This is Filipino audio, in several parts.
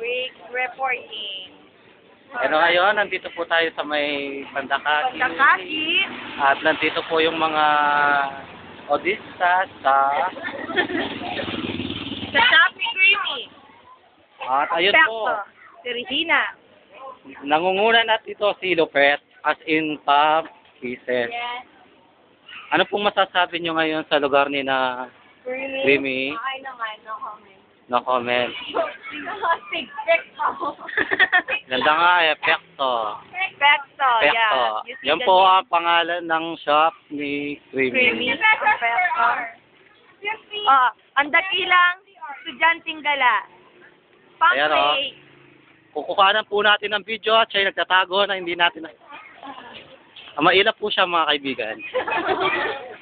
Rick reporting. Ano ngayon, nandito po tayo sa may Pandakaki. Pandakaki. At nandito po yung mga audista sa... Sa Shopee Creamy. At ayun po, Si Regina. nangunguna na ito si Lopet as in top pieces. Yes. Ano pong masasabi nyo ngayon sa lugar ni na Creamy? Okay naman, no comment. No comment. Tig-tig ako. Ganda nga, Epekto. Epekto, yeah. Epekto. You see Yan the po name? ang pangalan ng shop ni Creamy. Creamy. Epekto. Oh, ang dakilang estudyanteng gala. Ayan, oh. Pang-play. Kukuhanan po natin ng video at siya'y nagtatago na hindi natin mailap po siya mga kaibigan.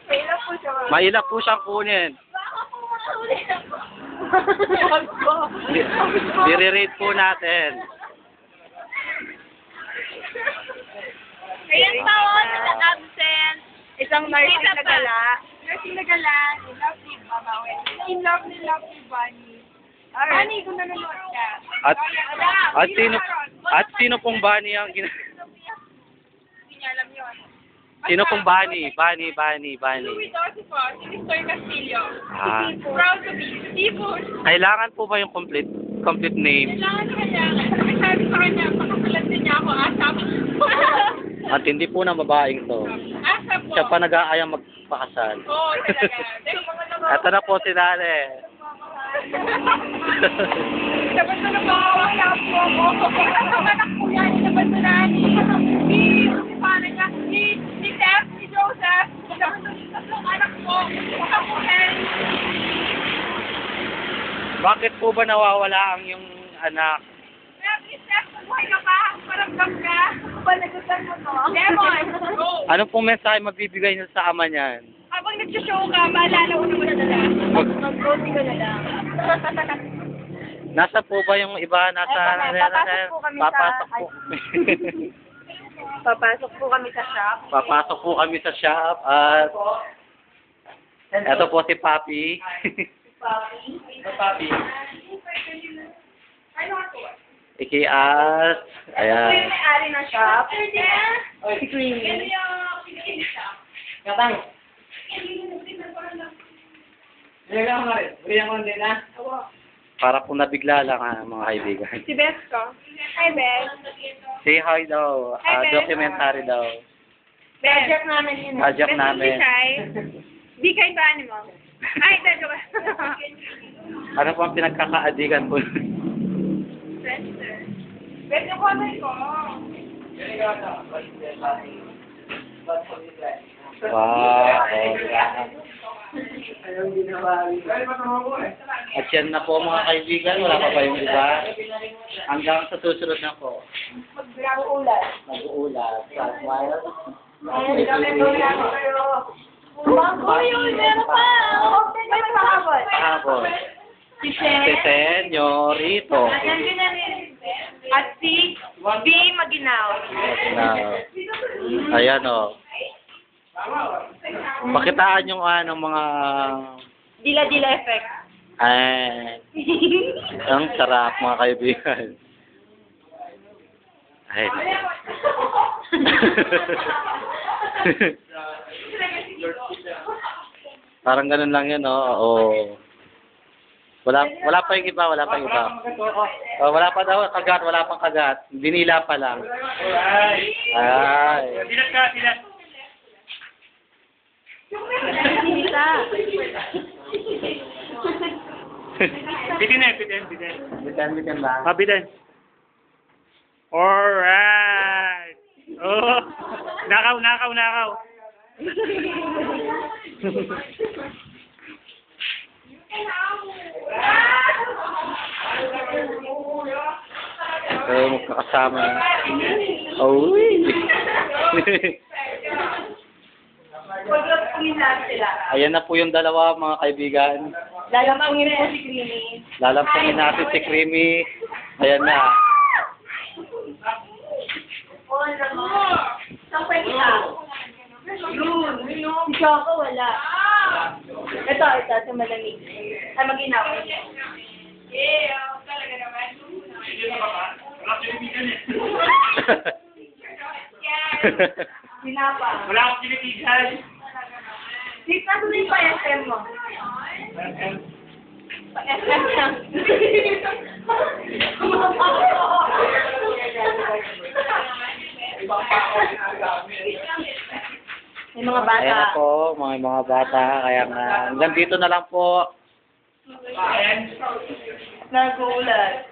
Kailan po siya? Mailap po siyang kunin. Dire-rate po natin. Ayan pa o, nasa-absent. Isang nursing na gala. Nursing na gala. In love ni Bunny. Bunny, kung nanonood ka. At sino pong Bunny ang Hindi niya alam yun. Sino pong Bunny? Bunny. Louis Dawson po, si Mr. Castillo. Ah. Proud to be. Seafood. Kailangan po ba yung complete name? Kailangan. Sabi sa kanya, pakapalan din niya ako. Asap. At hindi po na babaeng to. Asap po. Siya pa nag-aayang magpakasal. Oo, talaga. Ito na po si Nane. Dapat na nabawak na po ako. Ang anak po yan, dapat na nani. Si Pana niya, si Steph, si Joseph. Dapat na tatlong anak po. Baka po Bakit po ba nawawala ang yung anak? Si Steph, buhay ka pa. Paramdam ka. Panagutan mo to. Lemon, go. Ano pong mensahe magbibigay niyo sa ama niyan? Habang nag-show ka, maalala ko naman na lang. Mag-coaching ko na lang. Nasa po ba yung iba? Nasa... Papasok po kami sa... Papasok po. Papasok po kami sa shop. Papasok po kami sa shop at... Ito po si Papi. Papi. Ikias. Ito Ayan. yung may-ari ng shop. Si Creamy. Katang. Para po nabigla lang mga kaibigan. Si Beth ko. Hi, Beth. Say hi daw. Hi, Beth. Documentary daw. Project namin yun. Project Beth, namin. Di kay ba ni mo? Ay, medyo ka. Ano po ang pinagkakaadigan po? Friendster. Beth, yung comment ko. Wow. At yan na po mga kaibigan. Wala pa ba yung iba? Hanggang sa susunod na po. Mag-uulat. Mag-uulat. Smile. Bangko yun, meron pa. May pahabol. Hapon. Si Senyorito. At si B. Maginaw. Ayan o. Pakitaan yung mga... Dila-dila effect. Ay. Ang sarap mga kaibigan. Ay. Parang ganun lang yun, no? Oo. Wala pa yung iba. Wala pa daw kagat, wala pang kagat. Dinila pa lang. Ay. Bitin lang. Mabitin. Alright. Oh, nakaw. So, magkakasama. Uy! Ayan na po yung dalawa mga kaibigan. Lalampungin po si Creamy. Lalampungin natin si Creamy. Ayan na. Saan pwede ka? Si Choco wala. Ito, sa malamig. Ay, maginaw. Yeah, talaga naman. Sinapa. Wala akong pinitigan. Dito na yung pa-SM mo. Pa-SM lang. May mga bata. Ayan na po, mga bata. Kaya nga, hanggang dito na lang po. Nagulat.